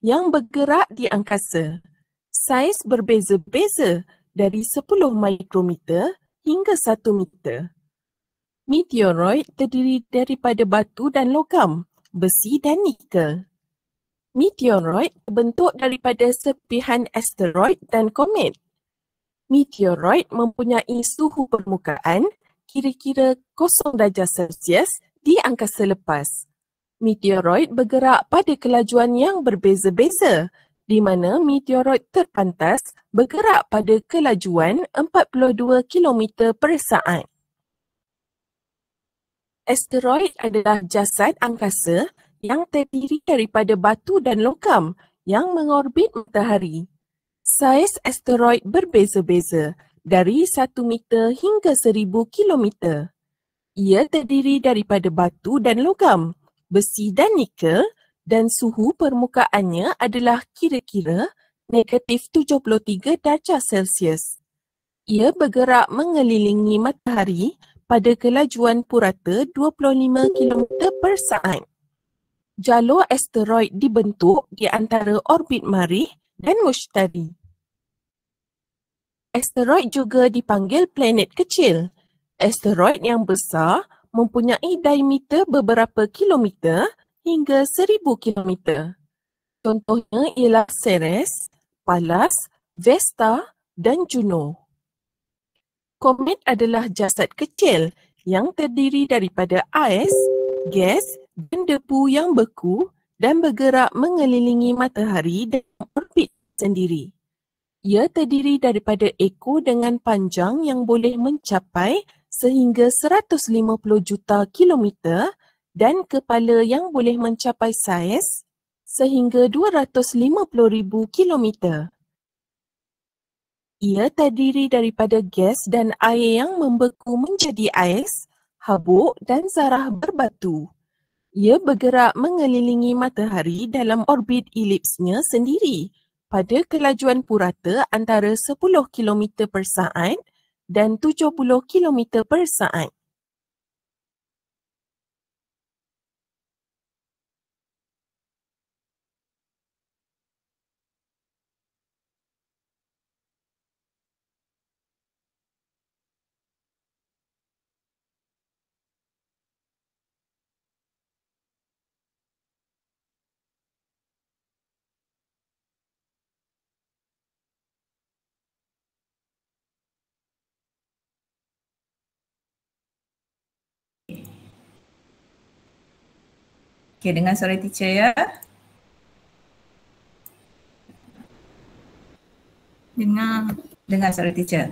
yang bergerak di angkasa. Saiz berbeza-beza dari 10 mikrometer hingga 1 meter. Meteoroid terdiri daripada batu dan logam, besi dan nikel. Meteoroid terbentuk daripada serpihan asteroid dan komet. Meteoroid mempunyai suhu permukaan kira-kira 0 darjah Celsius di angkasa lepas. Meteoroid bergerak pada kelajuan yang berbeza-beza, di mana meteoroid terpantas bergerak pada kelajuan 42 km per saat. Asteroid adalah jasad angkasa yang terdiri daripada batu dan logam yang mengorbit matahari. Saiz asteroid berbeza-beza dari 1 meter hingga 1000 kilometer. Ia terdiri daripada batu dan logam, besi dan nikel, dan suhu permukaannya adalah kira-kira -73 darjah Celsius. Ia bergerak mengelilingi matahari pada kelajuan purata 25 km per saat. Jalur asteroid dibentuk di antara orbit Marikh dan Mushtari. Asteroid juga dipanggil planet kecil. Asteroid yang besar mempunyai diameter beberapa kilometer hingga 1000 kilometer. Contohnya ialah Ceres, Pallas, Vesta dan Juno. Komet adalah jasad kecil yang terdiri daripada ais, gas dan debu yang beku dan bergerak mengelilingi matahari dalam orbit sendiri. Ia terdiri daripada ekor dengan panjang yang boleh mencapai sehingga 150 juta kilometer dan kepala yang boleh mencapai saiz sehingga 250,000 kilometer. Ia terdiri daripada gas dan air yang membeku menjadi ais, habuk dan zarah berbatu. Ia bergerak mengelilingi matahari dalam orbit elipsnya sendiri pada kelajuan purata antara 10 km per saat dan 70 km per saat. Okey, dengar suara teacher ya. Dengar suara teacher.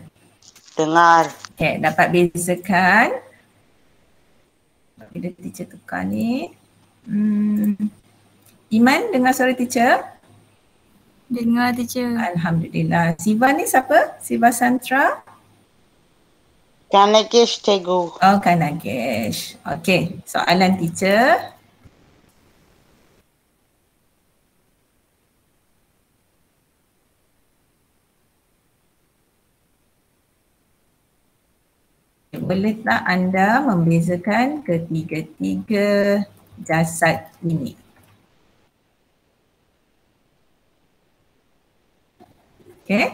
Dengar. Okey, dapat bezakan. Bila teacher tukar ni. Iman, dengar suara teacher? Dengar teacher. Alhamdulillah. Siva ni siapa? Siva Santra? Kanagesh Tegu. Oh, Kanagesh. Okey, soalan teacher. Boleh tak anda membezakan ketiga-tiga jasad ini? Okey.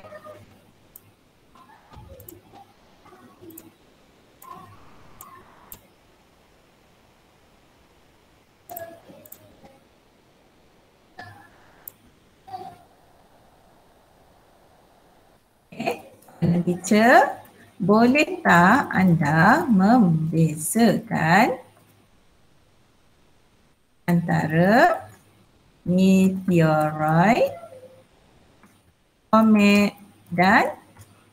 Teacher, boleh tak anda membezakan antara meteoroid, komet dan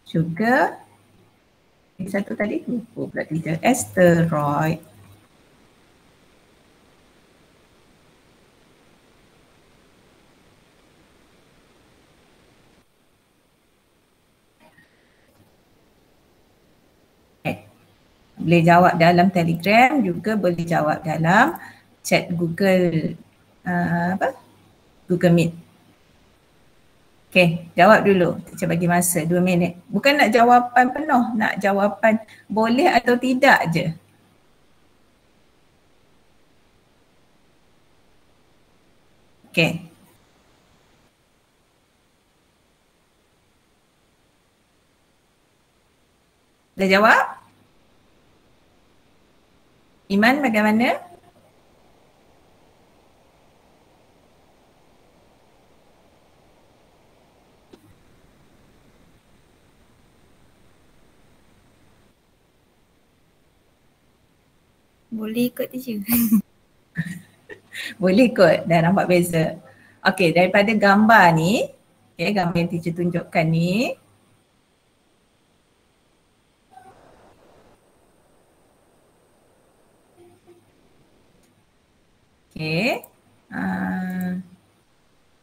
juga satu tadi lupa pula teacher, asteroid. Boleh jawab dalam Telegram, juga boleh jawab dalam chat Google Google Meet. Okey, jawab dulu. Teacher bagi masa 2 minit. Bukan nak jawapan penuh, nak jawapan boleh atau tidak je. Okey. Dah jawab? Iman bagaimana? Boleh ikut teacher. Boleh kot, dah nampak beza. Okey, daripada gambar ni, gambar yang teacher tunjukkan ni,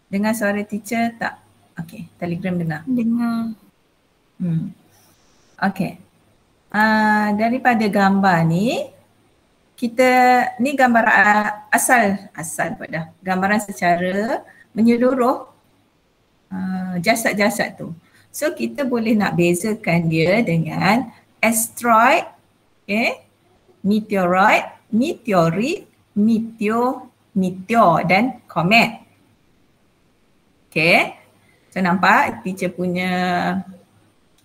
dengar suara teacher tak? Okey, Telegram dengar. Dengar. Okey. Daripada gambar ni, ni gambar asal pada gambaran secara menyeluruh jasad-jasad tu. So kita boleh nak bezakan dia dengan asteroid, meteoroid, meteorit, meteor dan komet. Okay, so nampak teacher punya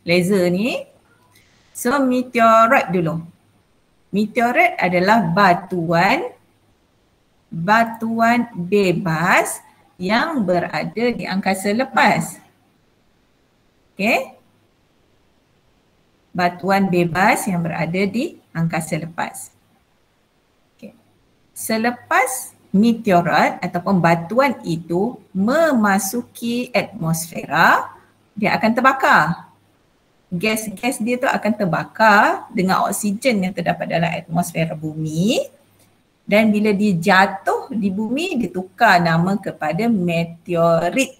laser ni. So meteoroid dulu. Meteorit adalah batuan bebas yang berada di angkasa lepas. Okay, batuan bebas yang berada di angkasa lepas. Okay. Selepas meteorit ataupun batuan itu memasuki atmosfera, dia akan terbakar. Gas-gas dia tu akan terbakar dengan oksigen yang terdapat dalam atmosfera bumi, dan bila dia jatuh di bumi, dia tukar nama kepada meteorit,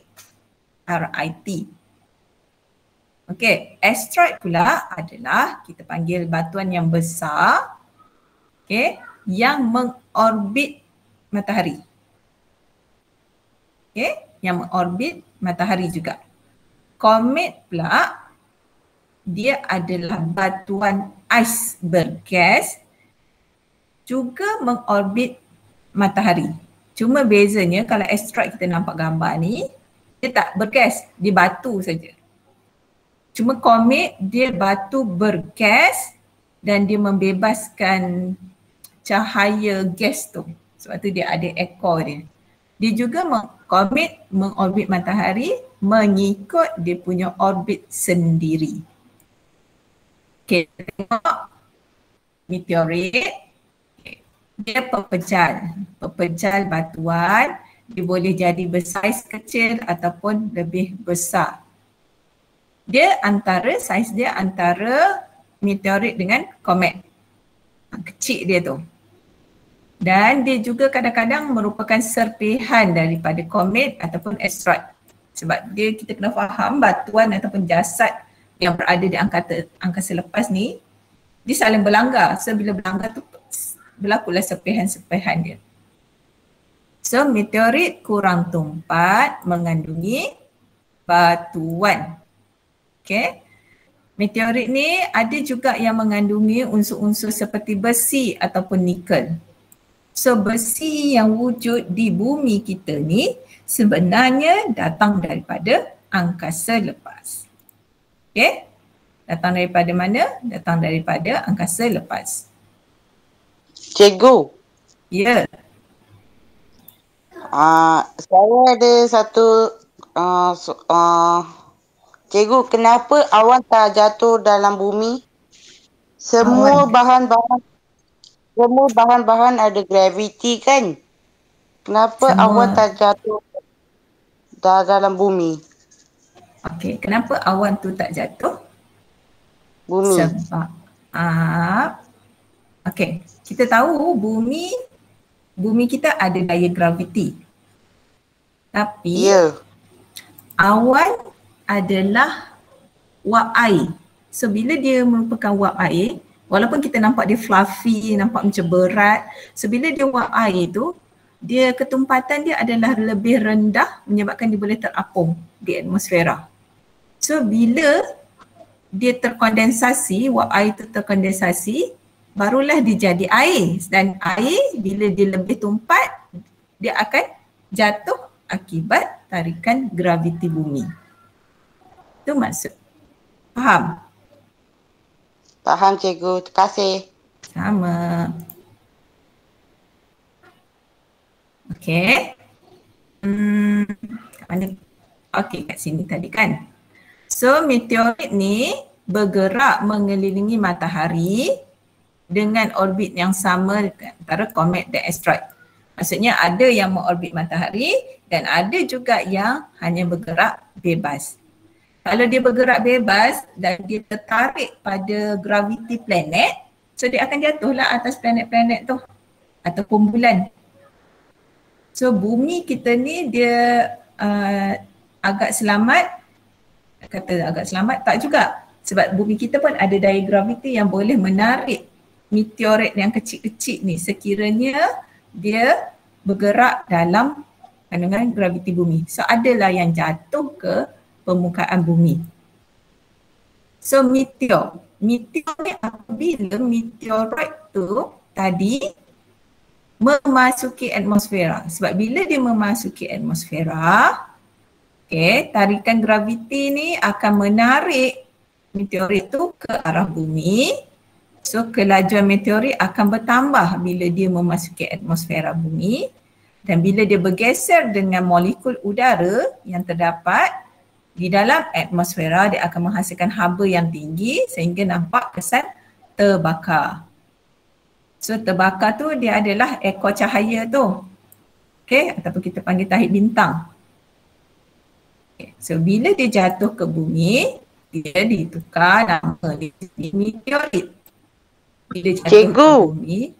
RIT. Okey, asteroid pula adalah kita panggil batuan yang besar, yang mengorbit matahari. Yang mengorbit matahari juga. Komet pula, dia adalah batuan ais bergas juga mengorbit matahari. Cuma bezanya kalau asteroid kita nampak gambar ni, dia tak bergas, dia batu saja. Cuma komet dia batu bergas dan dia membebaskan cahaya gas tu. Sebab tu dia ada ekor dia. Dia juga komet mengorbit matahari mengikut dia punya orbit sendiri. Okay, tengok meteorit, dia pepejal batuan, dia boleh jadi bersaiz kecil ataupun lebih besar. Saiz dia antara meteorit dengan komet. Kecil dia tu. Dan dia juga kadang-kadang merupakan serpihan daripada komet ataupun asteroid. Sebab kita kena faham batuan ataupun jasad yang berada di angkasa lepas ni, dia saling berlanggar. So bila berlanggar tu berlakulah serpihan-serpihan dia. So meteorit kurang tumpat mengandungi batuan. Okay. Meteorit ni ada juga yang mengandungi unsur-unsur seperti besi ataupun nikel. So besi yang wujud di bumi kita ni sebenarnya datang daripada angkasa lepas. Okay. Datang daripada mana? Datang daripada angkasa lepas. Cikgu. Ya. Saya ada satu cikgu, kenapa awan tak jatuh dalam bumi? Semua bahan-bahan ada graviti kan? Kenapa awan tak jatuh dalam bumi? Okey, kenapa awan tu tak jatuh? Bumi. Sebab okey, kita tahu bumi kita ada daya graviti. Tapi awan adalah wap air. So bila dia merupakan wap air, walaupun kita nampak dia fluffy, nampak macam berat, so bila dia wap air tu, dia ketumpatan dia adalah lebih rendah menyebabkan dia boleh terapung di atmosfera. So bila dia terkondensasi, wap air tu terkondensasi, barulah dia jadi air. Dan air bila dia lebih tumpat, dia akan jatuh akibat tarikan graviti bumi. Itu maksud. Faham? Faham cikgu. Terima kasih. Sama. Okey. Kat mana? Okey, kat sini tadi kan. So meteorit ni bergerak mengelilingi matahari dengan orbit yang sama antara komet dan asteroid. Maksudnya ada yang mengorbit matahari dan ada juga yang hanya bergerak bebas. Kalau dia bergerak bebas dan dia tertarik pada graviti planet, so dia akan jatuhlah atas planet-planet tu ataupun bulan. So bumi kita ni dia agak selamat, kata agak selamat tak juga, sebab bumi kita pun ada daya graviti yang boleh menarik meteorit yang kecil-kecil ni sekiranya dia bergerak dalam kandungan graviti bumi. So adalah yang jatuh ke permukaan bumi. So meteor ni apabila meteorit tu tadi memasuki atmosfera. Sebab bila dia memasuki atmosfera, tarikan graviti ni akan menarik meteorit tu ke arah bumi. So kelajuan meteorit akan bertambah bila dia memasuki atmosfera bumi, dan bila dia bergeser dengan molekul udara yang terdapat di dalam atmosfera, dia akan menghasilkan haba yang tinggi sehingga nampak kesan terbakar. So terbakar tu dia adalah ekor cahaya tu. Ataupun kita panggil tahit bintang. So bila dia jatuh ke bumi, dia ditukar nama dia jadi meteorit. Bila jatuh Cikgu. ke bumi,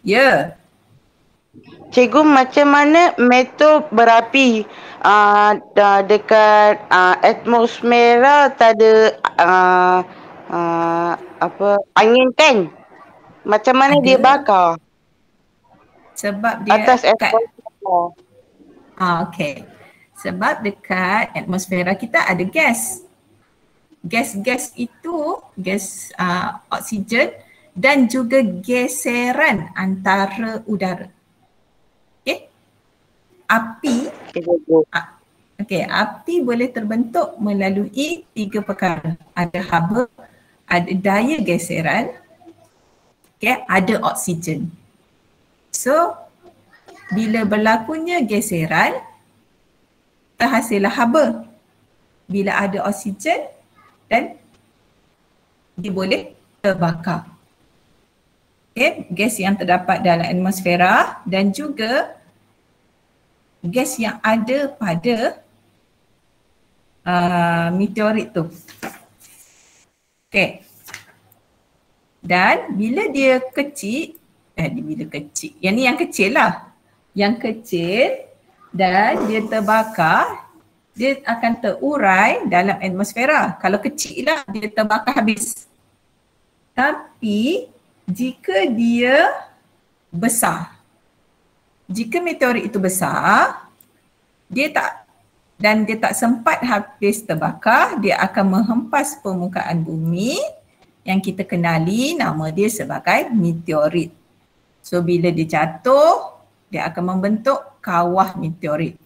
Cikgu, macam mana meteor berapi dekat atmosfera tak ada angin kan? Macam mana Ada. dia bakar sebab dia atas dekat, atmosfera? Sebab dekat atmosfera kita ada gas. Gas-gas itu gas oksigen dan juga geseran antara udara. Api api boleh terbentuk melalui 3 perkara. Ada haba, ada daya geseran, ada oksigen. So bila berlakunya geseran, terhasillah haba. Bila ada oksigen dan dia boleh terbakar. Gas yang terdapat dalam atmosfera dan juga gas yang ada pada meteorit tu. Dan bila dia kecil, yang ni yang kecil lah. Yang kecil dan dia terbakar, dia akan terurai dalam atmosfera. Kalau kecil lah, dia terbakar habis. Tapi jika dia besar, jika meteorit itu besar, dia tak sempat habis terbakar, dia akan menghempas permukaan bumi yang kita kenali nama dia sebagai meteorit. So bila dia jatuh, dia akan membentuk kawah meteorit.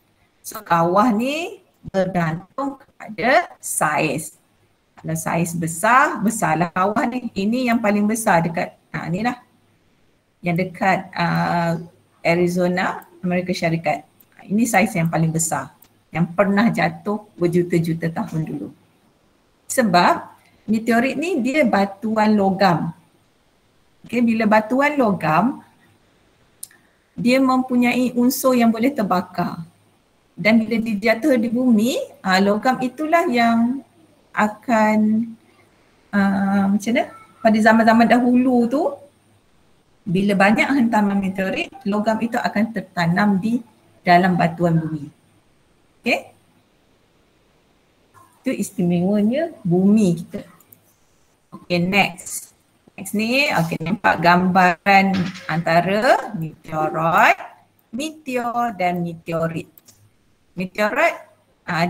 So kawah ni bergantung kepada saiz. Kalau saiz besar, besarlah kawah ni. Ini yang paling besar dekat, ni lah. Yang dekat Arizona, Amerika Syarikat. Ini saiz yang paling besar yang pernah jatuh berjuta-juta tahun dulu. Sebab meteorit ni dia batuan logam. Bila batuan logam, dia mempunyai unsur yang boleh terbakar. Dan bila dia jatuh di bumi, logam itulah yang akan macam mana? Pada zaman-zaman dahulu tu, bila banyak hentaman meteorit, logam itu akan tertanam di dalam batuan bumi. Itu istimewanya bumi kita. Next. Next ni, nampak gambaran antara meteoroid, meteor dan meteorit. Meteorit,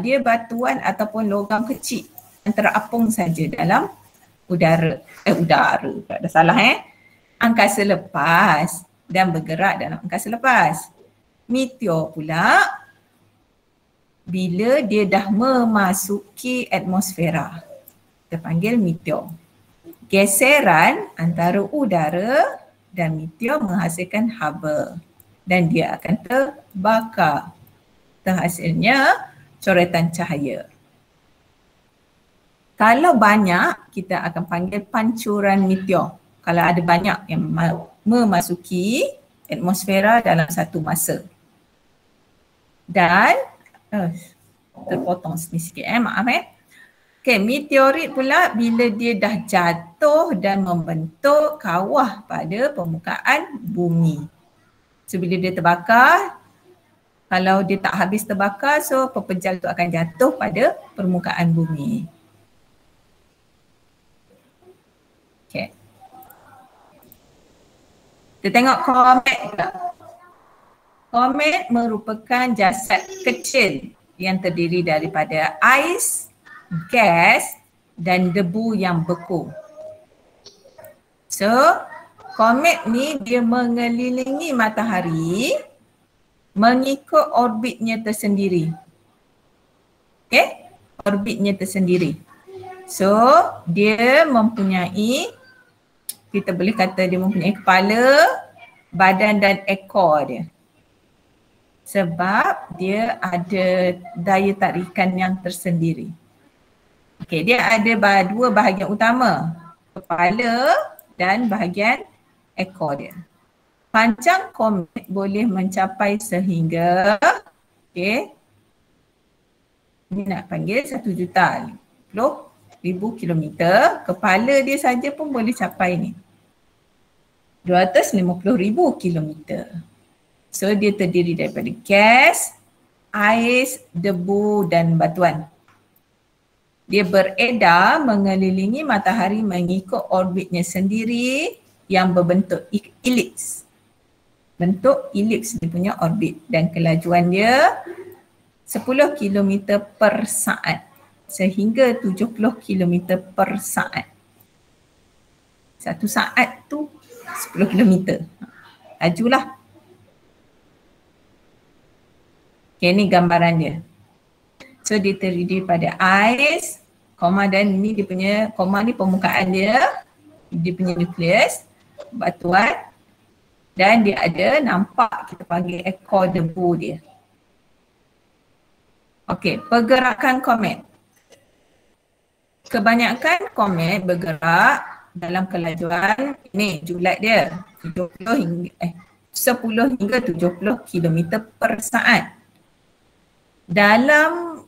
dia batuan ataupun logam kecil yang terapung saja dalam udara. Dah salah angkasa lepas dan bergerak dalam angkasa lepas. Meteor pula bila dia dah memasuki atmosfera, kita panggil meteor. geseran antara udara dan meteor menghasilkan haba dan dia akan terbakar. Terhasilnya coretan cahaya. Kalau banyak, kita akan panggil pancuran meteor. Kalau ada banyak yang memasuki atmosfera dalam satu masa. Dan, terpotong sini sikit maaf Okay, meteorit pula bila dia dah jatuh dan membentuk kawah pada permukaan bumi. So bila dia terbakar, kalau dia tak habis terbakar, so pepejal tu akan jatuh pada permukaan bumi. Okay. Kita tengok komet pula. Komet merupakan jasad kecil yang terdiri daripada ais, gas dan debu yang beku. So, komet ni dia mengelilingi matahari mengikut orbitnya tersendiri. Okay? Orbitnya tersendiri. So, dia mempunyai, kita boleh kata dia mempunyai kepala, badan dan ekor dia. Sebab dia ada daya tarikan yang tersendiri. Okey, dia ada dua bahagian utama, kepala dan bahagian ekor dia. Panjang komet boleh mencapai sehingga, okey, ni nak panggil 1,50,000 kilometer. Kepala dia saja pun boleh capai ni, 250,000 kilometer. So dia terdiri daripada gas, ais, debu dan batuan. Dia beredar mengelilingi matahari mengikut orbitnya sendiri yang berbentuk elips. Bentuk elips dia punya orbit dan kelajuan dia 10 km per saat sehingga 70 km per saat. Satu saat tu 10 km. Lajulah. Okay, ni gambaran dia. So dia terdiri pada ais, koma dan ni dia punya, koma ni permukaan dia punya nukleus, batuan dan dia ada nampak kita panggil ekor debu dia. Okey, pergerakan komet. Kebanyakan komet bergerak dalam kelajuan ni julat dia 10 hingga 70 km per saat. Dalam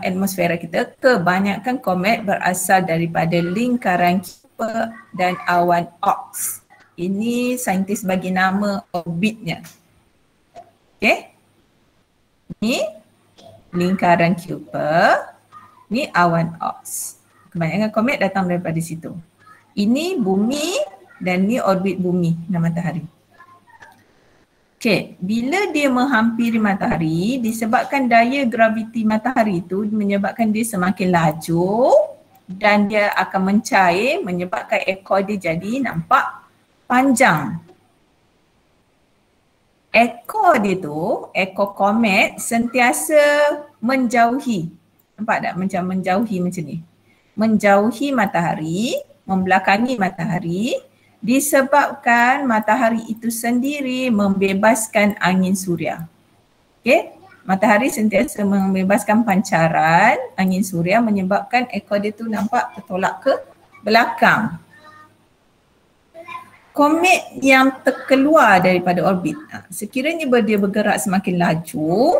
atmosfera kita, kebanyakan komet berasal daripada lingkaran Kuiper dan awan Oort. Ini saintis bagi nama orbitnya. Okey. Ni lingkaran Kuiper, ni awan Oort. Kebanyakan komet datang daripada situ. Ini bumi dan ni orbit bumi dan matahari. Okey, bila dia menghampiri matahari, disebabkan daya graviti matahari itu menyebabkan dia semakin laju dan dia akan mencair menyebabkan ekor dia jadi nampak panjang. Ekor dia tu, ekor komet sentiasa menjauhi. Nampak tak macam menjauhi macam ni? Menjauhi matahari, membelakangi matahari. Disebabkan matahari itu sendiri membebaskan angin suria. Okey, matahari sentiasa membebaskan pancaran angin suria menyebabkan ekor dia tu nampak tertolak ke belakang. Komet yang terkeluar daripada orbit, sekiranya dia bergerak semakin laju,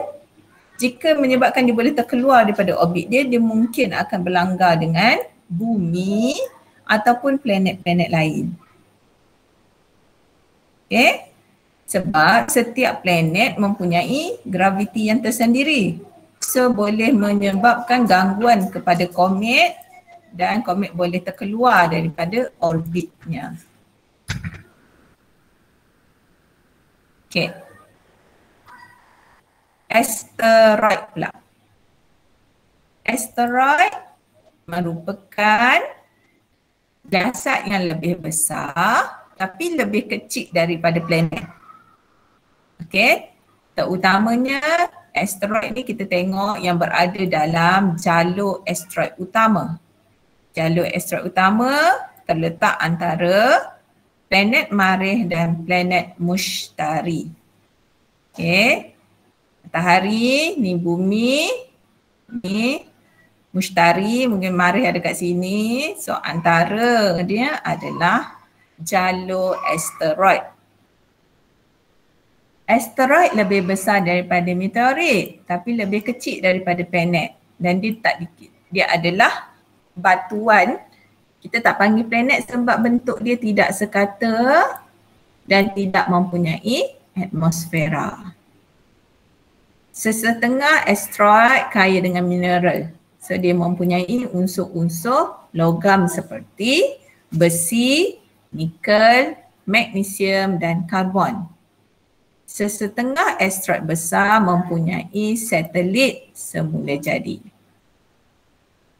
jika menyebabkan dia boleh terkeluar daripada orbit dia, dia mungkin akan berlanggar dengan bumi ataupun planet-planet lain. Okay? Sebab setiap planet mempunyai graviti yang tersendiri. So boleh menyebabkan gangguan kepada komet dan komet boleh terkeluar daripada orbitnya. Okay. Asteroid pula. Asteroid merupakan jasad yang lebih besar tapi lebih kecil daripada planet. Okey, terutamanya asteroid ni kita tengok yang berada dalam jalur asteroid utama. Jalur asteroid utama terletak antara planet Marikh dan planet Mushtari. Okey. Matahari, ni bumi, ni Mushtari, mungkin Marikh ada kat sini. So antara dia adalah jalur asteroid. Asteroid lebih besar daripada meteorit tapi lebih kecil daripada planet dan dia adalah batuan. Kita tak panggil planet sebab bentuk dia tidak sekata dan tidak mempunyai atmosfera. Sesetengah asteroid kaya dengan mineral. So dia mempunyai unsur-unsur logam seperti besi, nikel, magnesium dan karbon. Sesetengah asteroid besar mempunyai satelit semula jadi.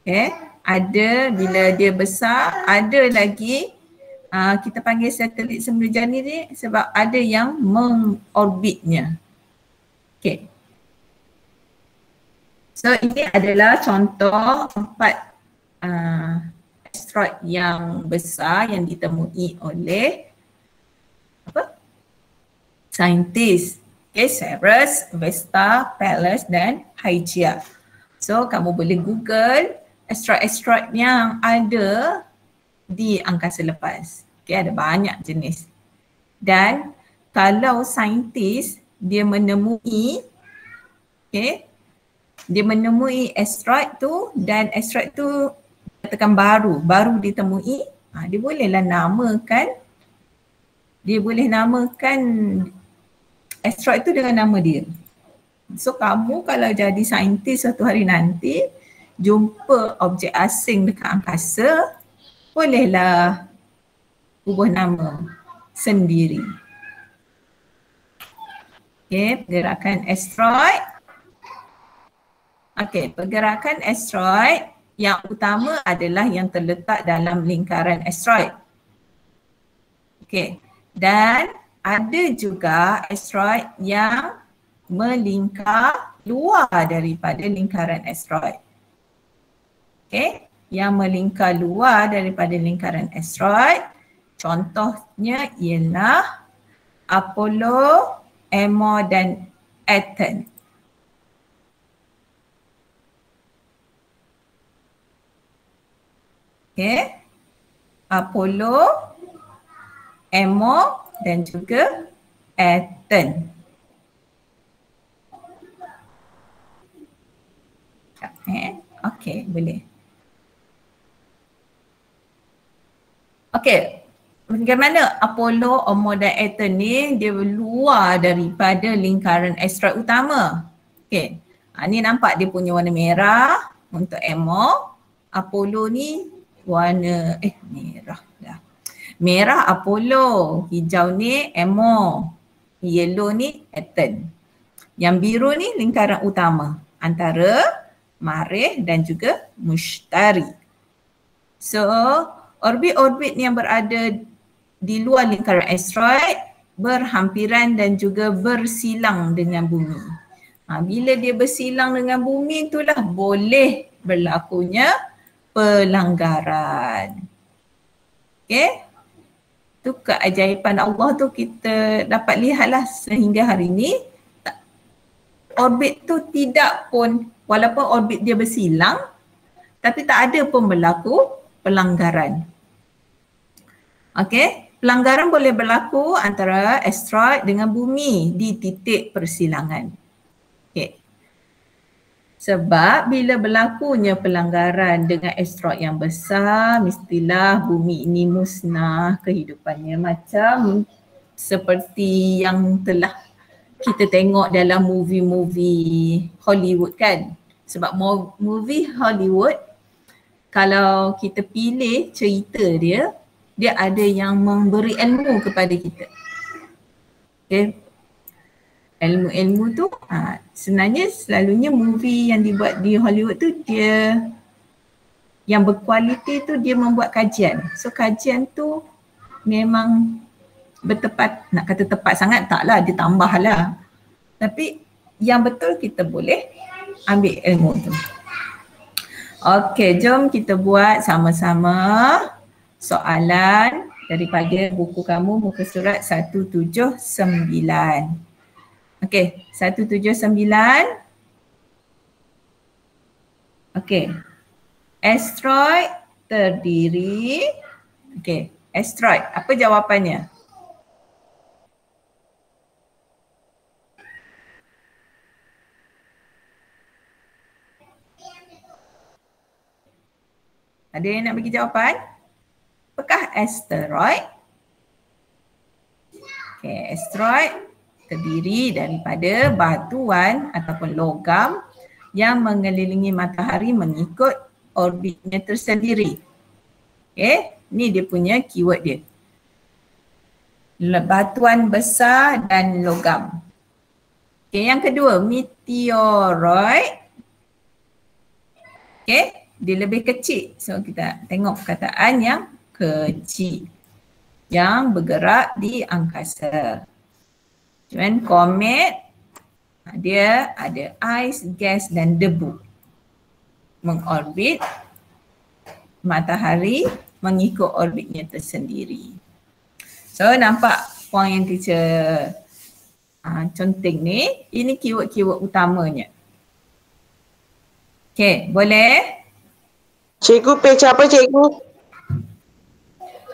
Okay. Ada bila dia besar, ada lagi kita panggil satelit semula jadi ni sebab ada yang mengorbitnya. Okay. So ini adalah contoh 4 asteroid yang besar yang ditemui oleh saintis. Okay, Ceres, Vesta, Pallas dan Hygiea. So kamu boleh Google asteroid-asteroid yang ada di angkasa lepas. Okay, ada banyak jenis. Dan kalau saintis dia menemui, okay, dia menemui asteroid tu dan asteroid tu katakan baru ditemui, dia bolehlah namakan, asteroid tu dengan nama dia. So kamu kalau jadi saintis suatu hari nanti jumpa objek asing dekat angkasa, bolehlah ubah nama sendiri. Okay, pergerakan asteroid. Okay, pergerakan asteroid yang utama adalah yang terletak dalam lingkaran asteroid. Okay, dan ada juga asteroid yang melingkar luar daripada lingkaran asteroid. Okay, yang melingkar luar daripada lingkaran asteroid, contohnya ialah Apollo, Amor dan Aten. Okay, Apollo, Amor dan juga Aten. Okay, boleh. Okay, bagaimana Apollo, Amor dan Aten ni dia luar daripada lingkaran asteroid utama. Okay, ni nampak dia punya warna merah untuk Amor. Apollo ni warna merah dah. Merah Apollo, hijau ni Amor, yellow ni Aten. Yang biru ni lingkaran utama antara Marikh dan juga Mushtari. So, orbit-orbit yang berada di luar lingkaran asteroid berhampiran dan juga bersilang dengan bumi. Bila dia bersilang dengan bumi itulah boleh berlakunya pelanggaran. Okay? Tu keajaiban Allah tu kita dapat lihatlah sehingga hari ini. Orbit tu tidak pun, walaupun orbit dia bersilang, tapi tak ada pun berlaku pelanggaran. Okay, pelanggaran boleh berlaku antara asteroid dengan bumi di titik persilangan. Okay. Sebab bila berlakunya pelanggaran dengan asteroid yang besar, mestilah bumi ini musnah kehidupannya macam seperti yang telah kita tengok dalam movie-movie Hollywood kan. Sebab movie Hollywood, kalau kita pilih cerita dia, dia ada yang memberi ilmu kepada kita. Okay. Ilmu-ilmu tu sebenarnya selalunya movie yang dibuat di Hollywood tu dia yang berkualiti tu dia membuat kajian. So kajian tu memang bertepat, nak kata tepat sangat taklah, dia tambah lah. Tapi yang betul kita boleh ambil ilmu tu. Okey, jom kita buat sama-sama soalan daripada buku kamu muka surat 179. Okey, 179. Okey. Asteroid terdiri. Okey, asteroid. Apa jawapannya? Ada yang nak bagi jawapan? Apakah asteroid? Okey, asteroid terdiri daripada batuan ataupun logam yang mengelilingi matahari mengikut orbitnya tersendiri. Okey, ni dia punya keyword dia. Batuan besar dan logam. Okey, yang kedua, meteoroid. Okey, dia lebih kecil. So kita tengok perkataan yang kecil yang bergerak di angkasa. Cuman komet dia ada ais, gas dan debu. Mengorbit matahari mengikut orbitnya tersendiri. So nampak poin yang teacher conteng ni, ini keyword-keyword utamanya. Okay, boleh? Cikgu page apa cikgu?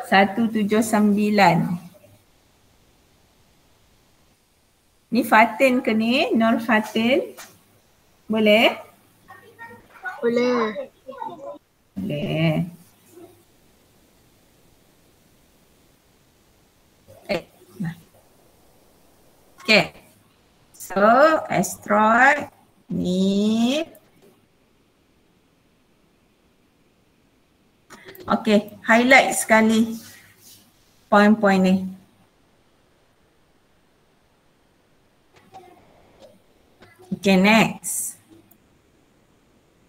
179. Ni Fatin ke ni? Nur Fatin? Boleh? Boleh. Boleh. Okay. So, asteroid ni. Okay, highlight sekali poin-poin ni. Okay, next.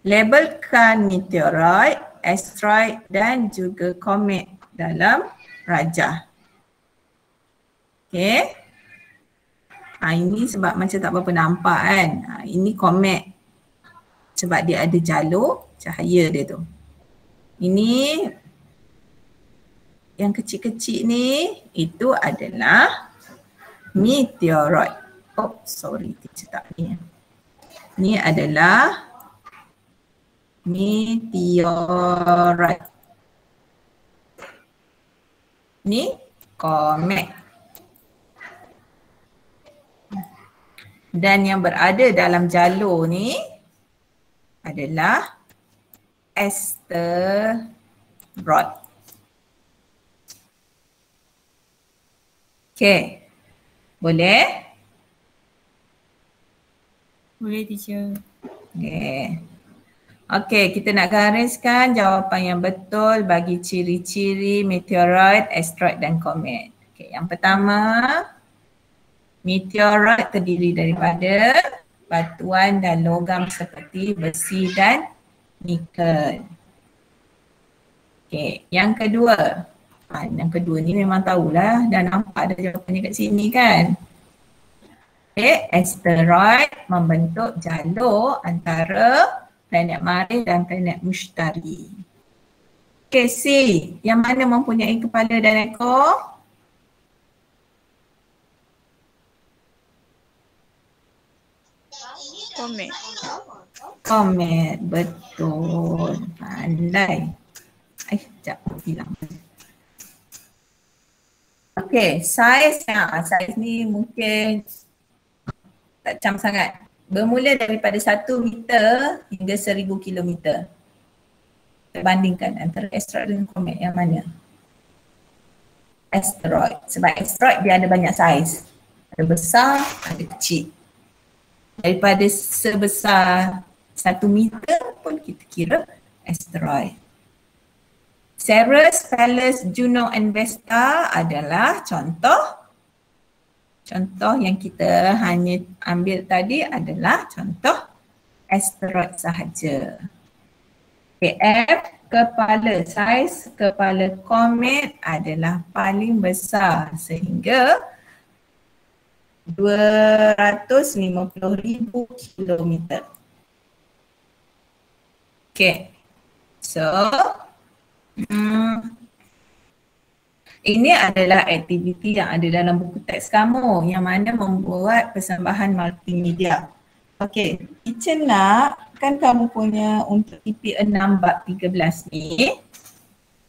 Labelkan meteoroid, asteroid dan juga komet dalam rajah. Okay. Ini sebab macam tak berapa nampak kan. Ini komet sebab dia ada jalur cahaya dia tu. Ini yang kecil-kecil ni itu adalah meteoroid. Oh, sorry, teacher tak ni. Ni adalah meteoroid. Ni komet. Dan yang berada dalam jalur ni adalah asteroid. Okay. Boleh? Boleh teacher. Okay. Okay, kita nak gariskan jawapan yang betul bagi ciri-ciri meteoroid, asteroid dan komet. Okay, yang pertama, meteoroid terdiri daripada batuan dan logam seperti besi dan nikel. Okay, yang kedua. Yang kedua ni memang tahulah, dah nampak ada jawapannya kat sini kan. Okay, asteroid membentuk jalur antara planet Marikh dan planet Mushtari. Okay, C. Yang mana mempunyai kepala dan ekor? Komet. Komet, betul. Pandai. Sekejap, hilang. Okay, saiz ni mungkin tak cam sangat. Bermula daripada 1 meter hingga 1000 kilometer. Terbandingkan antara asteroid dan komet yang mana? Asteroid. Sebab asteroid dia ada banyak saiz. Ada besar, ada kecil. Daripada sebesar 1 meter pun kita kira asteroid. Ceres, Pallas, Juno and Vesta adalah contoh yang kita hanya ambil tadi adalah contoh asteroid sahaja. F, kepala saiz kepala komet adalah paling besar sehingga 250,000 kilometer. Okay, So, ini adalah aktiviti yang ada dalam buku teks kamu yang mana membuat persembahan multimedia. Okey, teacher nak kan kamu punya untuk TP6 bab 13 ni,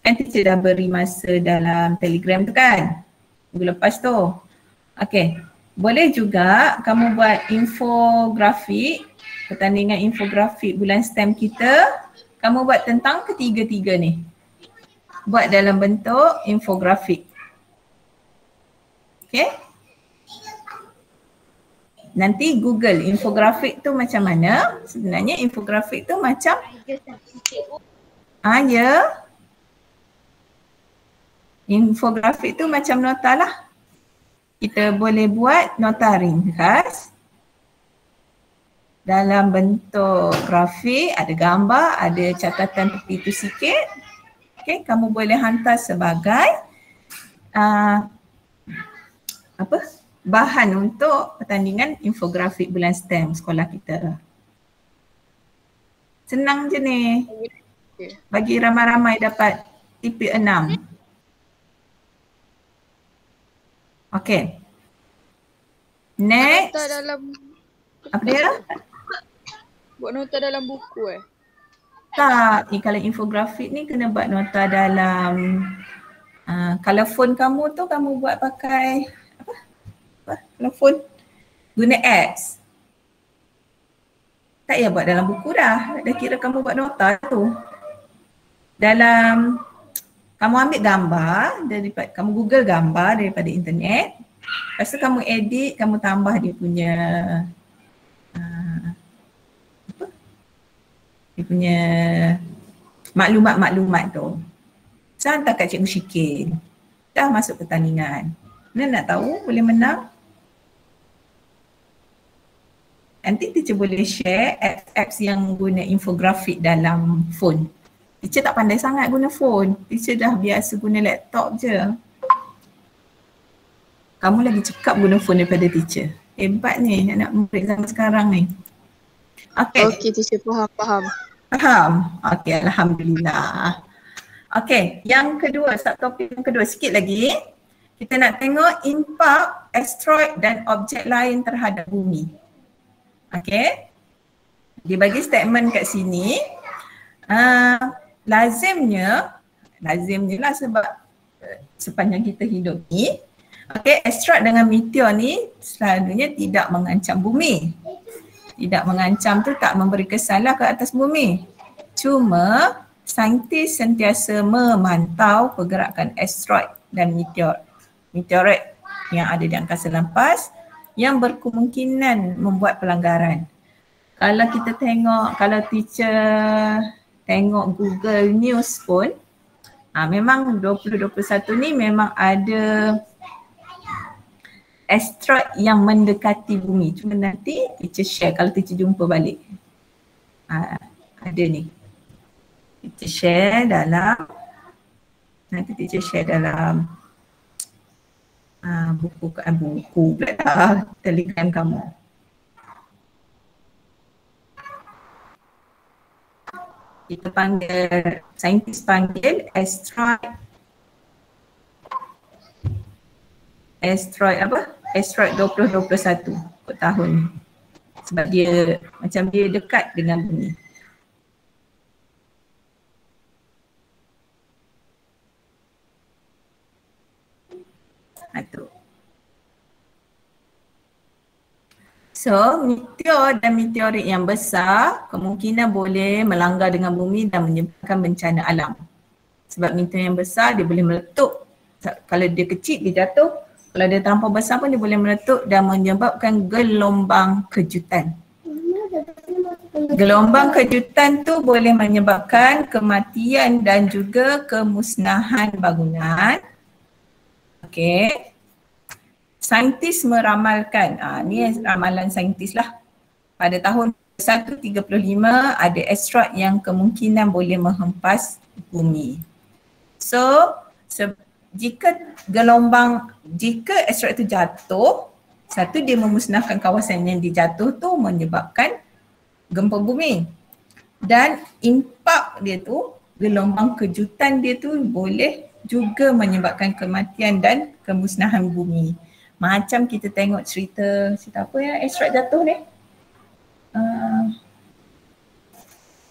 kan teacher dah beri masa dalam Telegram tu kan? Minggu lepas tu. Okey, boleh juga kamu buat infografik, pertandingan infografik bulan STEM kita, kamu buat tentang ketiga-tiga ni. Buat dalam bentuk infografik. Okay. Nanti Google infografik tu macam mana. Sebenarnya infografik tu macam ya. Infografik tu macam nota lah. Kita boleh buat nota ringkas. Dalam bentuk grafik, ada gambar, ada catatan tepi tu sikit. Okay, kamu boleh hantar sebagai bahan untuk pertandingan infografik bulan STEM sekolah kita. Senang je ni. Bagi ramai-ramai dapat TP6. Okay. Next. Nota dalam apa dia? Buat nota dalam buku Tak, ni kalau infografik ni kena buat nota dalam kalau phone kamu tu kamu buat pakai apa? Kalau phone guna apps. Tak payah buat dalam buku dah kira kamu buat nota tu. Dalam kamu ambil gambar daripada kamu Google gambar daripada internet. Lepas tu kamu edit, kamu tambah dia punya dia punya maklumat-maklumat tu. So hantar kat Cikgu Syikir. Dah masuk pertandingan. Mana nak tahu boleh menang? Nanti teacher boleh share apps yang guna infografik dalam phone. Teacher tak pandai sangat guna phone. Teacher dah biasa guna laptop je. Kamu lagi cekap guna phone daripada teacher. Hebat ni anak murid zaman sekarang ni. Okay. Okay, teacher faham. Faham? Okay, Alhamdulillah. Okay, yang kedua, subtopik yang kedua sikit lagi. Kita nak tengok impak asteroid dan objek lain terhadap bumi. Okay. Dia bagi statement kat sini. Lazimnya lah sebab sepanjang kita hidup ni. Okay, asteroid dengan meteor ni selalunya tidak mengancam bumi. Tidak mengancam tu tak memberi kesan lah ke atas bumi. Cuma saintis sentiasa memantau pergerakan asteroid dan meteorit yang ada di angkasa lepas yang berkemungkinan membuat pelanggaran. Kalau kita tengok, kalau teacher tengok Google News pun, memang 2021 ni memang ada asteroid yang mendekati bumi. Cuma nanti teacher share kalau teacher jumpa balik. Ada ni. Teacher share dalam, nanti teacher share dalam buku pula dah, Telegram kamu. Kita panggil, saintis panggil asteroid apa? Asteroid 2021 untuk tahun ni. Sebab dia macam dia dekat dengan bumi. Itu. So, meteor dan meteorit yang besar kemungkinan boleh melanggar dengan bumi dan menyebabkan bencana alam. Sebab meteor yang besar dia boleh meletup. Kalau dia kecil dia jatuh. Kalau dia terlampau besar pun dia boleh meletup dan menyebabkan gelombang kejutan. Gelombang kejutan tu boleh menyebabkan kematian dan juga kemusnahan bangunan. Okey. Saintis meramalkan, ni ramalan saintis lah. Pada tahun 135 ada asteroid yang kemungkinan boleh menghempas bumi. So, jika asteroid itu jatuh, satu dia memusnahkan kawasan yang dijatuh tu menyebabkan gempa bumi. Dan impak dia tu gelombang kejutan dia tu boleh juga menyebabkan kematian dan kemusnahan bumi. Macam kita tengok cerita apa ya, asteroid jatuh ni?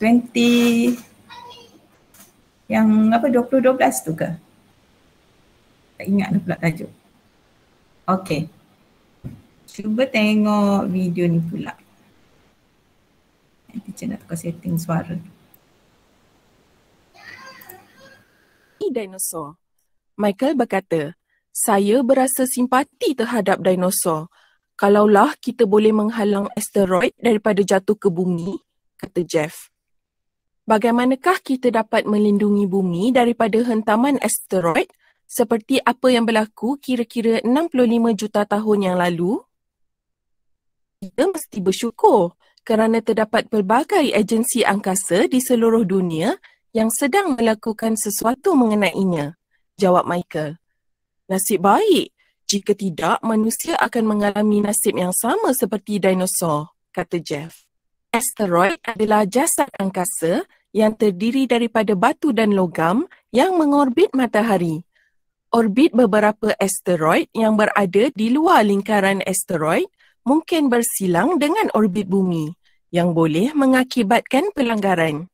20 yang apa 2012 tu ke? Tak ingat pula tajuk. Okey. Cuba tengok video ni pula. Teacher nak tukar setting suara. Dinosaur. Michael berkata, saya berasa simpati terhadap dinosaur. Kalaulah kita boleh menghalang asteroid daripada jatuh ke bumi, kata Jeff. Bagaimanakah kita dapat melindungi bumi daripada hentaman asteroid seperti apa yang berlaku kira-kira 65 juta tahun yang lalu? Kita mesti bersyukur kerana terdapat pelbagai agensi angkasa di seluruh dunia yang sedang melakukan sesuatu mengenainya, jawab Michael. Nasib baik, jika tidak manusia akan mengalami nasib yang sama seperti dinosaur, kata Jeff. Asteroid adalah jasad angkasa yang terdiri daripada batu dan logam yang mengorbit matahari. Orbit beberapa asteroid yang berada di luar lingkaran asteroid mungkin bersilang dengan orbit bumi yang boleh mengakibatkan pelanggaran.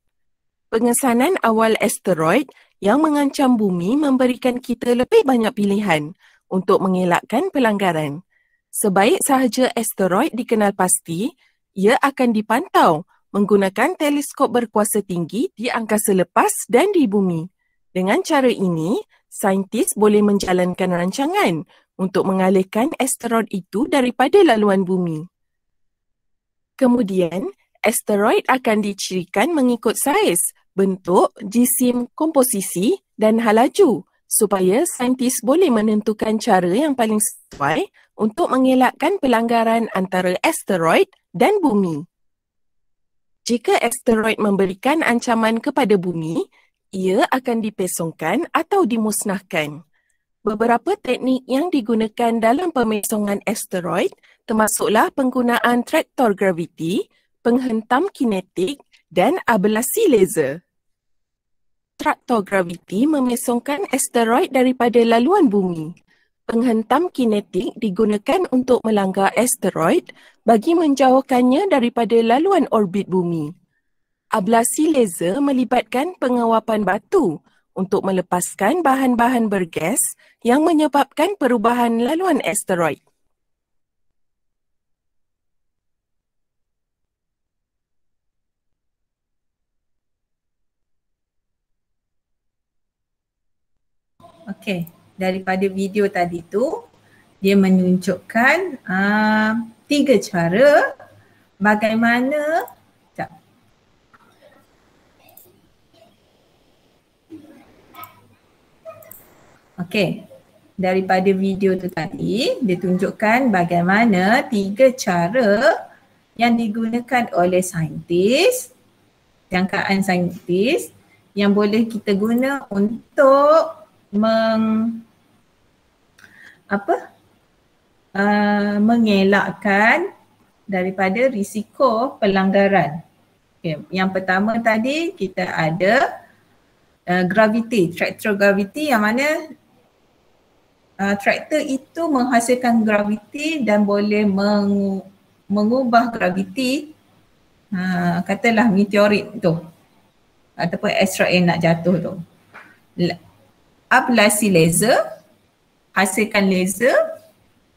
Pengesanan awal asteroid yang mengancam bumi memberikan kita lebih banyak pilihan untuk mengelakkan pelanggaran. Sebaik sahaja asteroid dikenal pasti, ia akan dipantau menggunakan teleskop berkuasa tinggi di angkasa lepas dan di bumi. Dengan cara ini, saintis boleh menjalankan rancangan untuk mengalihkan asteroid itu daripada laluan bumi. Kemudian, asteroid akan dicirikan mengikut saiz, bentuk, jisim, komposisi dan halaju supaya saintis boleh menentukan cara yang paling sesuai untuk mengelakkan pelanggaran antara asteroid dan bumi. Jika asteroid memberikan ancaman kepada bumi, ia akan dipesongkan atau dimusnahkan. Beberapa teknik yang digunakan dalam pemesongan asteroid termasuklah penggunaan traktor graviti, penghentam kinetik dan ablasi laser. Traktor graviti memesongkan asteroid daripada laluan bumi. Penghentam kinetik digunakan untuk melanggar asteroid bagi menjauhkannya daripada laluan orbit bumi. Ablasi laser melibatkan pengawapan batu untuk melepaskan bahan-bahan bergas yang menyebabkan perubahan laluan asteroid. Okey, daripada video tadi tu, dia menunjukkan 3 cara bagaimana Okey, daripada video tu tadi, dia tunjukkan bagaimana 3 cara yang digunakan oleh saintis, jangkaan saintis yang boleh kita guna untuk mengelakkan daripada risiko pelanggaran. Okay. Yang pertama tadi kita ada graviti, traktor graviti yang mana traktor itu menghasilkan graviti dan boleh mengubah graviti katalah meteorit tu ataupun asteroid yang nak jatuh tu. Ablasi laser, hasilkan laser,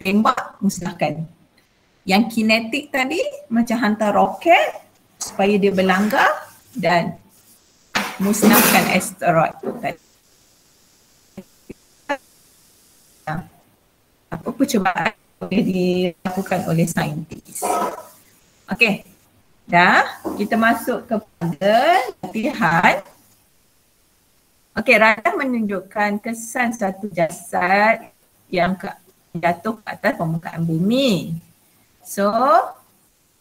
tembak, musnahkan. Yang kinetik tadi macam hantar roket supaya dia berlanggar dan musnahkan asteroid tadi. Apa percubaan boleh dilakukan oleh saintis. Okey, dah kita masuk kepada latihan. Okey, radah menunjukkan kesan satu jasad yang jatuh ke atas permukaan bumi. So,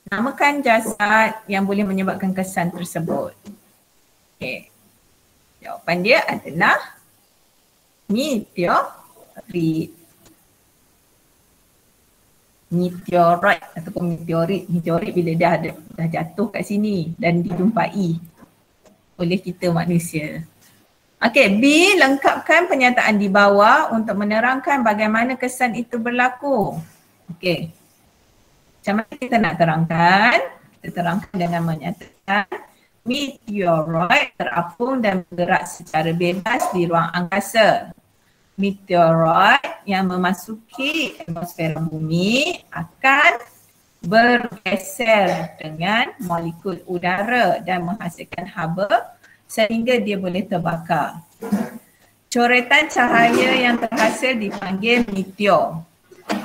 namakan jasad yang boleh menyebabkan kesan tersebut. Okey, jawapan dia adalah meteorit. Meteoroid ataupun meteorit. Meteorit bila dah jatuh kat sini dan dijumpai. oleh kita manusia. Okey, B, lengkapkan pernyataan di bawah untuk menerangkan bagaimana kesan itu berlaku. Okey. Macam mana kita nak terangkan? Kita terangkan dengan menyatakan meteoroid terapung dan bergerak secara bebas di ruang angkasa. Meteoroid yang memasuki atmosfera bumi akan bergeser dengan molekul udara dan menghasilkan haba sehingga dia boleh terbakar. Coretan cahaya yang terhasil dipanggil meteor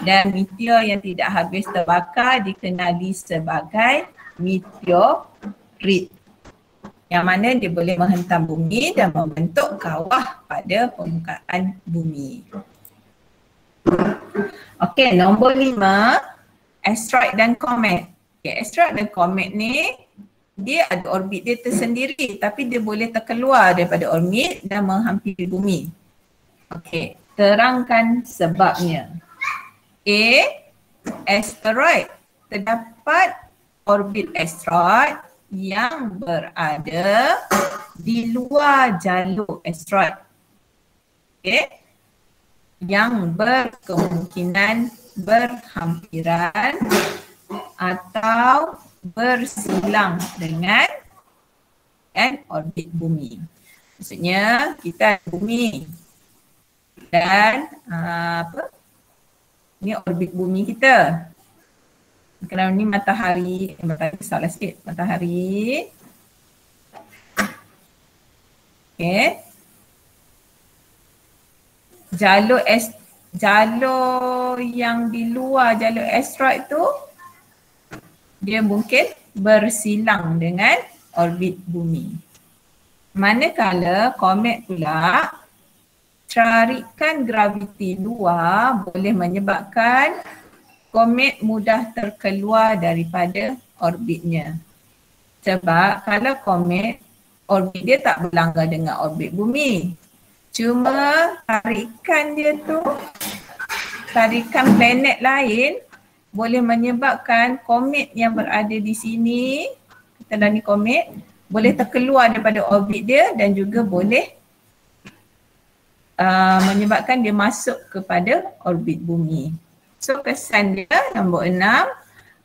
dan meteor yang tidak habis terbakar dikenali sebagai meteorit, yang mana dia boleh menghentam bumi dan membentuk kawah pada permukaan bumi. Okey, nombor 5, asteroid dan komet. Okay, asteroid dan komet ni dia ada orbit dia tersendiri tapi dia boleh terkeluar daripada orbit dan menghampiri bumi. Okey, terangkan sebabnya. A, asteroid. Terdapat orbit asteroid yang berada di luar jalur asteroid. Okey, yang berkemungkinan berhampiran atau bersilang dengan orbit bumi. Maksudnya kita ada bumi dan ni orbit bumi kita. Kalau ni matahari, salah sikit, matahari. Okey. Jalur yang di luar jalur asteroid tu dia mungkin bersilang dengan orbit bumi. Manakala komet pula, tarikan graviti luar boleh menyebabkan komet mudah terkeluar daripada orbitnya. Sebab kalau komet, orbit dia tak berlanggar dengan orbit bumi. Cuma tarikan dia tu, tarikan planet lain boleh menyebabkan komet yang berada di sini, katalah ni komet, boleh terkeluar daripada orbit dia dan juga boleh menyebabkan dia masuk kepada orbit bumi. So kesan dia nombor 6,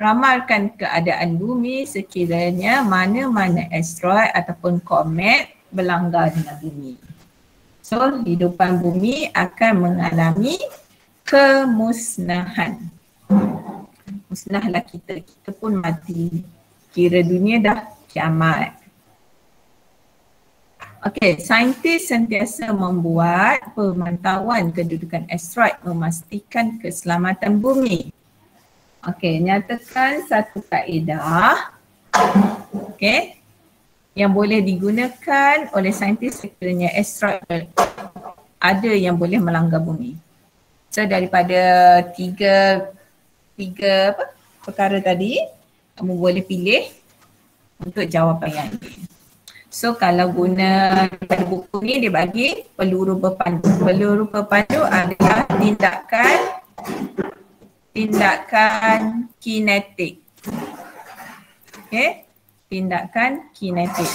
ramalkan keadaan bumi sekiranya mana-mana asteroid ataupun komet berlanggar dengan bumi. So hidupan bumi akan mengalami kemusnahan. Musnahlah kita pun mati. Kira dunia dah kiamat. Okey, saintis sentiasa membuat pemantauan kedudukan asteroid memastikan keselamatan bumi. Okey, nyatakan satu kaedah yang boleh digunakan oleh saintis sekiranya asteroid ada yang boleh melanggar bumi. So daripada tiga perkara tadi, kamu boleh pilih untuk jawapan yang ini. So kalau guna buku ni dia bagi peluru berpandu. Peluru berpandu adalah tindakan kinetik. Okey, tindakan kinetik.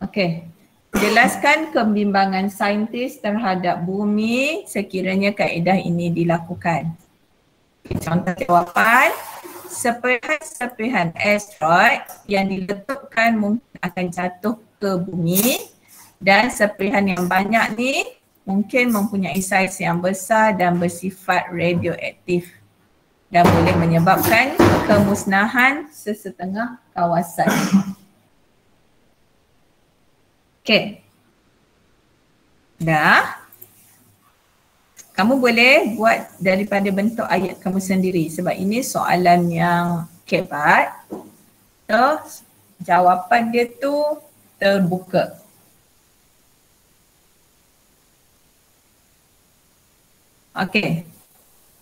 Okey. Jelaskan kebimbangan saintis terhadap bumi sekiranya kaedah ini dilakukan. Contoh jawapan, serpihan asteroid yang diletupkan mungkin akan jatuh ke bumi dan serpihan yang banyak ni mungkin mempunyai saiz yang besar dan bersifat radioaktif dan boleh menyebabkan kemusnahan sesetengah kawasan. Okey. Dah. Kamu boleh buat daripada bentuk ayat kamu sendiri sebab ini soalan yang kebat. So, jawapan dia tu terbuka. Okey.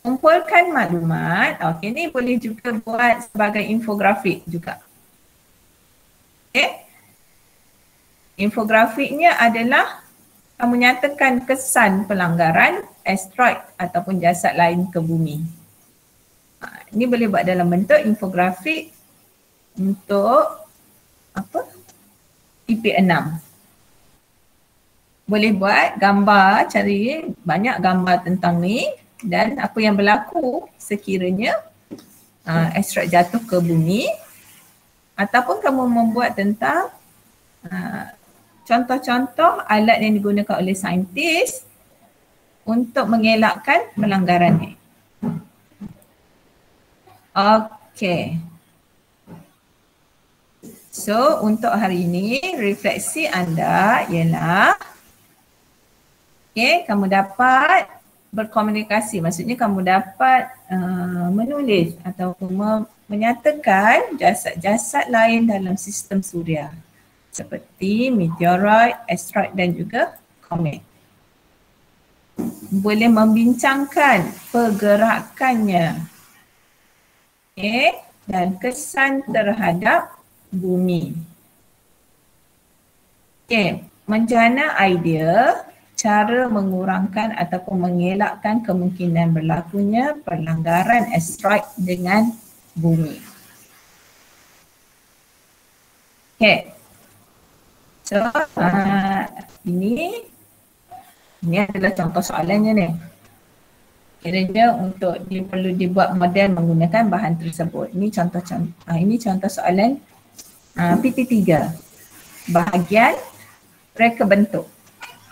Kumpulkan maklumat. Okey, ni boleh juga buat sebagai infografik juga. Okey. Infografiknya adalah kamu nyatakan kesan pelanggaran asteroid ataupun jasad lain ke bumi. Ini boleh buat dalam bentuk infografik untuk apa? TP6. Boleh buat gambar, cari banyak gambar tentang ni dan apa yang berlaku sekiranya asteroid jatuh ke bumi, ataupun kamu membuat tentang contoh-contoh alat yang digunakan oleh saintis untuk mengelakkan pelanggaran ni. Okey. So untuk hari ini refleksi anda ialah kamu dapat berkomunikasi, maksudnya kamu dapat menulis ataupun menyatakan jasad-jasad lain dalam sistem suria seperti meteoroid, asteroid dan juga komet. Boleh membincangkan pergerakannya dan kesan terhadap bumi. Menjana idea cara mengurangkan ataupun mengelakkan kemungkinan berlakunya pelanggaran asteroid dengan bumi. So ini adalah contoh soalannya ni. Kiranya untuk perlu dibuat model menggunakan bahan tersebut. Ini contoh soalan PT3. Bahagian reka bentuk.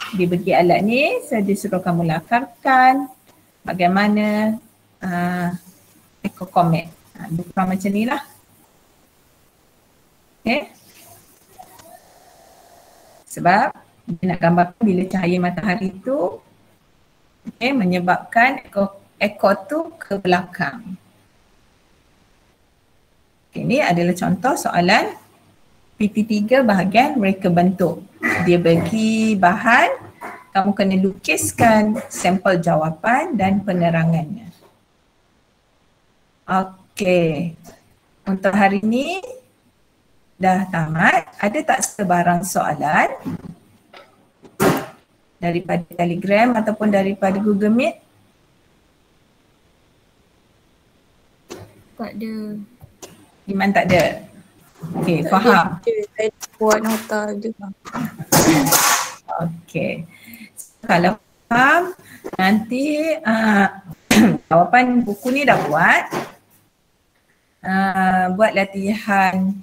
Dibagi alat ni, saya disuruh kamu lakarkan bagaimana ekokomet. Bukan macam ni lah. Sebab dia nak gambarkan bila cahaya matahari tu menyebabkan ekor tu ke belakang. Ini adalah contoh soalan PT3 bahagian reka bentuk. Dia bagi bahan, kamu kena lukiskan sampel jawapan dan penerangannya. Okey. Untuk hari ini dah tamat. Ada tak sebarang soalan daripada Telegram ataupun daripada Google Meet? Tak ada. Iman tak ada? Okey, faham. Saya buat nota je. Okey. Kalau faham, nanti jawapan buku ni dah buat. Buat latihan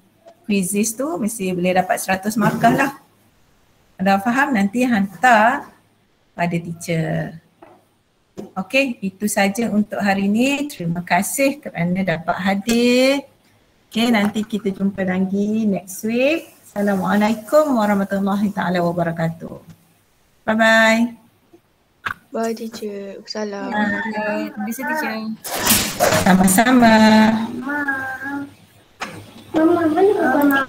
quizzes tu mesti boleh dapat 100 markah lah. Dah faham, nanti hantar pada teacher. Okey, itu saja untuk hari ini. Terima kasih kerana dapat hadir. Okey, nanti kita jumpa lagi next week. Assalamualaikum warahmatullahi taala wabarakatuh. Bye-bye. Bye teacher. Salam. Bye. Terima kasih teacher. Sama-sama. Mama, mana